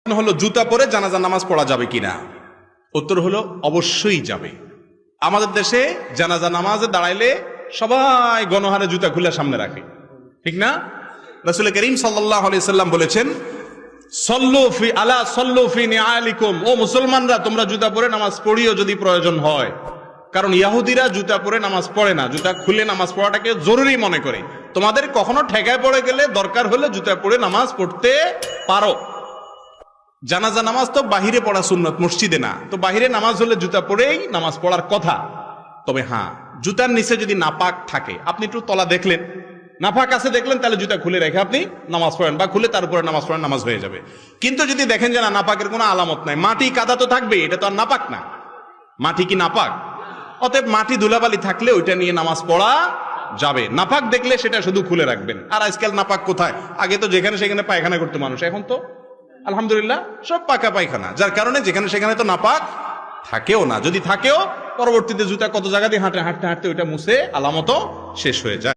হলো জুতা পরে জানাজার নামাজ পড়া যাবে কিনা? উত্তর হলো অবশ্যই যাবে। আমাদের দেশে জানাজা নামাজে দাঁড়াইলে সবাই গণহারে জুতা খুলে সামনে রাখে, ঠিক না? রাসূল করিম সাল্লাল্লাহু আলাইহি সাল্লাম বলেছেন, সল্লু ফি আলা সল্লু ফি নিআলিকুম, ও মুসলমানরা তোমরা জুতা পরে নামাজ পড়িও যদি প্রয়োজন হয়। কারণ ইহুদিরা জুতা পরে নামাজ পড়ে না, জুতা খুলে নামাজ পড়াটাকে জরুরি মনে করে। তোমাদের কখনো ঠেকায় পড়ে গেলে দরকার হলে জুতা পরে নামাজ পড়তে পারো। জানাজা নামাজ তো বাহিরে পড়া সুন্নত, মসজিদে না। তো বাহিরে নামাজ হলে জুতা পরেই নামাজ পড়ার কথা। তবে হ্যাঁ, জুতার নিচে যদি নাপাক থাকে, আপনি একটু তলা দেখলেন, নাপাক আছে দেখলেন, তাহলে জুতা খুলে রেখে আপনি নামাজ পড়েন, বা খুলে তার উপরে নামাজ পড়েন, নামাজ হয়ে যাবে। কিন্তু যদি দেখেন যে না, নাপাকের কোনো আলামত নাই, মাটি কাদা তো থাকবে, এটা তো আর নাপাক না। মাটি কি নাপাক? অতএব মাটি ধুলাবালি থাকলে ওইটা নিয়ে নামাজ পড়া যাবে। নাপাক দেখলে সেটা শুধু খুলে রাখবেন। আর আজকাল নাপাক কোথায়? আগে তো যেখানে সেখানে পায়খানা করতো মানুষ, এখন তো আলহামদুলিল্লাহ সব পাকা পায়খানা, যার কারণে যেখানে সেখানে তো নাপাক থাকেও না। যদি থাকেও, পরবর্তীতে জুতা কত জায়গা দিয়ে হাঁটতে হাঁটতে ওইটা মুছে আলামতও শেষ হয়ে যায়।